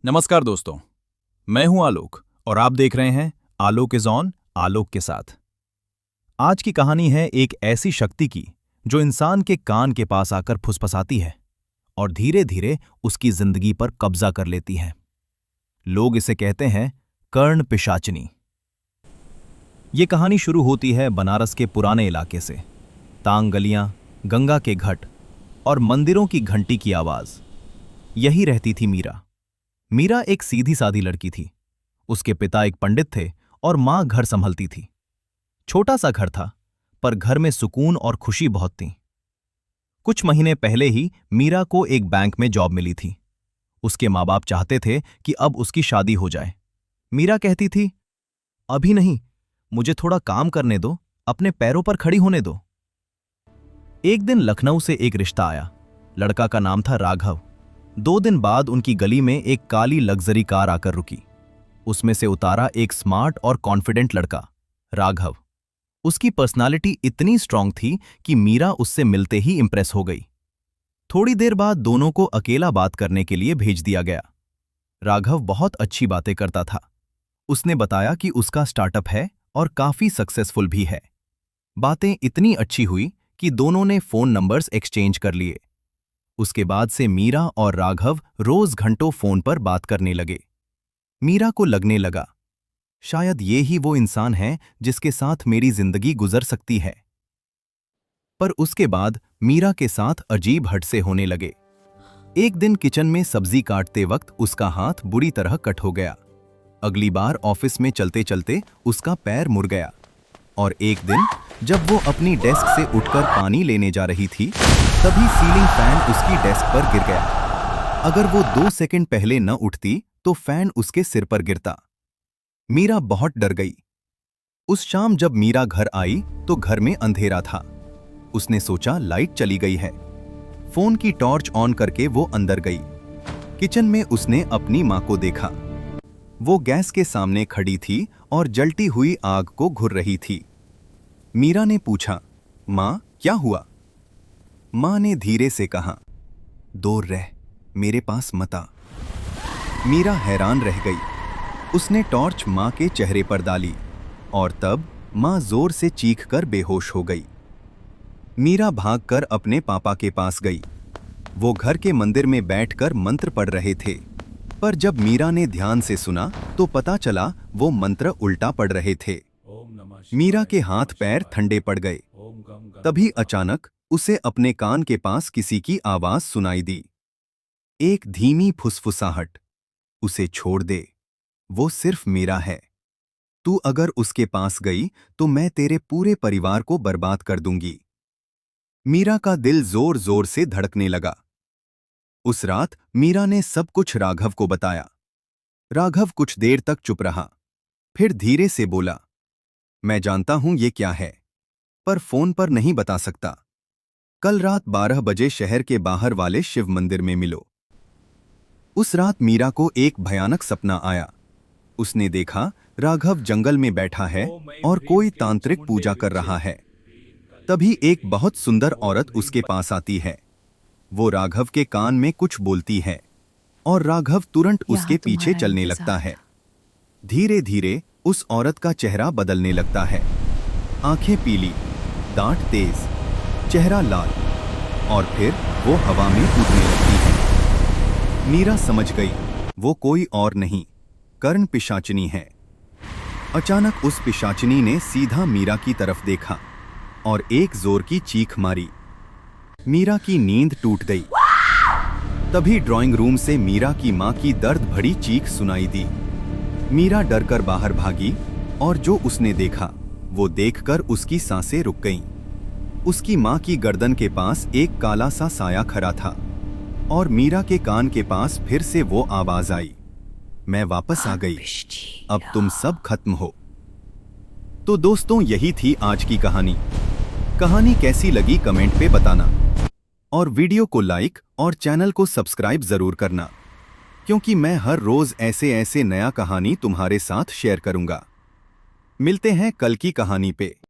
नमस्कार दोस्तों, मैं हूं आलोक और आप देख रहे हैं आलोक इज ऑन आलोक के साथ। आज की कहानी है एक ऐसी शक्ति की जो इंसान के कान के पास आकर फुसफुसाती है और धीरे धीरे उसकी जिंदगी पर कब्जा कर लेती है। लोग इसे कहते हैं कर्ण पिशाचिनी। ये कहानी शुरू होती है बनारस के पुराने इलाके से। तांग गलियां, गंगा के घाट और मंदिरों की घंटी की आवाज। यही रहती थी मीरा। मीरा एक सीधी सादी लड़की थी। उसके पिता एक पंडित थे और मां घर संभलती थी। छोटा सा घर था, पर घर में सुकून और खुशी बहुत थी। कुछ महीने पहले ही मीरा को एक बैंक में जॉब मिली थी। उसके माँ बाप चाहते थे कि अब उसकी शादी हो जाए। मीरा कहती थी, अभी नहीं, मुझे थोड़ा काम करने दो, अपने पैरों पर खड़ी होने दो। एक दिन लखनऊ से एक रिश्ता आया। लड़का का नाम था राघव। 2 दिन बाद उनकी गली में एक काली लग्जरी कार आकर रुकी। उसमें से उतारा एक स्मार्ट और कॉन्फिडेंट लड़का, राघव। उसकी पर्सनालिटी इतनी स्ट्रांग थी कि मीरा उससे मिलते ही इंप्रेस हो गई। थोड़ी देर बाद दोनों को अकेला बात करने के लिए भेज दिया गया। राघव बहुत अच्छी बातें करता था। उसने बताया कि उसका स्टार्टअप है और काफी सक्सेसफुल भी है। बातें इतनी अच्छी हुई कि दोनों ने फोन नंबर्स एक्सचेंज कर लिए। उसके बाद से मीरा और राघव रोज घंटों फोन पर बात करने लगे। मीरा को लगने लगा, शायद ये ही वो इंसान है जिसके साथ मेरी जिंदगी गुजर सकती है। पर उसके बाद मीरा के साथ अजीब हद से होने लगे। एक दिन किचन में सब्जी काटते वक्त उसका हाथ बुरी तरह कट हो गया। अगली बार ऑफिस में चलते चलते उसका पैर मुड़ गया। और एक दिन जब वो अपनी डेस्क से उठकर पानी लेने जा रही थी, तभी सीलिंग फैन उसकी डेस्क पर गिर गया। अगर वो 2 सेकंड पहले न उठती तो फैन उसके सिर पर गिरता। मीरा बहुत डर गई। उस शाम जब मीरा घर आई तो घर में अंधेरा था। उसने सोचा लाइट चली गई है। फोन की टॉर्च ऑन करके वो अंदर गई। किचन में उसने अपनी मां को देखा। वो गैस के सामने खड़ी थी और जलती हुई आग को घुर रही थी। मीरा ने पूछा, मां, क्या हुआ? मां ने धीरे से कहा, दूर रह, मेरे पास मत आ। मीरा हैरान रह गई। उसने टॉर्च मां के चेहरे पर डाली और तब मां जोर से चीखकर बेहोश हो गई। मीरा भागकर अपने पापा के पास गई। वो घर के मंदिर में बैठकर मंत्र पढ़ रहे थे, पर जब मीरा ने ध्यान से सुना तो पता चला वो मंत्र उल्टा पढ़ रहे थे। मीरा के हाथ पैर ठंडे पड़ गए। तभी अचानक उसे अपने कान के पास किसी की आवाज सुनाई दी। एक धीमी फुसफुसाहट, उसे छोड़ दे, वो सिर्फ मेरा है। तू अगर उसके पास गई तो मैं तेरे पूरे परिवार को बर्बाद कर दूंगी। मीरा का दिल जोर जोर से धड़कने लगा। उस रात मीरा ने सब कुछ राघव को बताया। राघव कुछ देर तक चुप रहा, फिर धीरे से बोला, मैं जानता हूं ये क्या है, पर फोन पर नहीं बता सकता। कल रात 12 बजे शहर के बाहर वाले शिव मंदिर में मिलो। उस रात मीरा को एक भयानक सपना आया। उसने देखा राघव जंगल में बैठा है और कोई तांत्रिक पूजा कर रहा है। तभी एक बहुत सुंदर औरत उसके पास आती है। वो राघव के कान में कुछ बोलती है और राघव तुरंत उसके पीछे चलने लगता है। धीरे धीरे उस औरत का चेहरा बदलने लगता है। आंखें पीली, दांत तेज, चेहरा लाल, और फिर वो हवा में उड़ने लगती है। मीरा समझ गई वो कोई और नहीं, कर्ण पिशाचिनी है। अचानक उस पिशाचिनी ने सीधा मीरा की तरफ देखा और एक जोर की चीख मारी। मीरा की नींद टूट गई। तभी ड्राइंग रूम से मीरा की मां की दर्द भरी चीख सुनाई दी। मीरा डरकर बाहर भागी और जो उसने देखा वो देखकर उसकी सांसें रुक गईं। उसकी मां की गर्दन के पास एक काला सा साया खड़ा था और मीरा के कान के पास फिर से वो आवाज आई, मैं वापस आ गई, अब तुम सब खत्म हो। तो दोस्तों, यही थी आज की कहानी। कहानी कैसी लगी कमेंट पे बताना और वीडियो को लाइक और चैनल को सब्सक्राइब जरूर करना, क्योंकि मैं हर रोज ऐसे नया कहानी तुम्हारे साथ शेयर करूंगा। मिलते हैं कल की कहानी पे।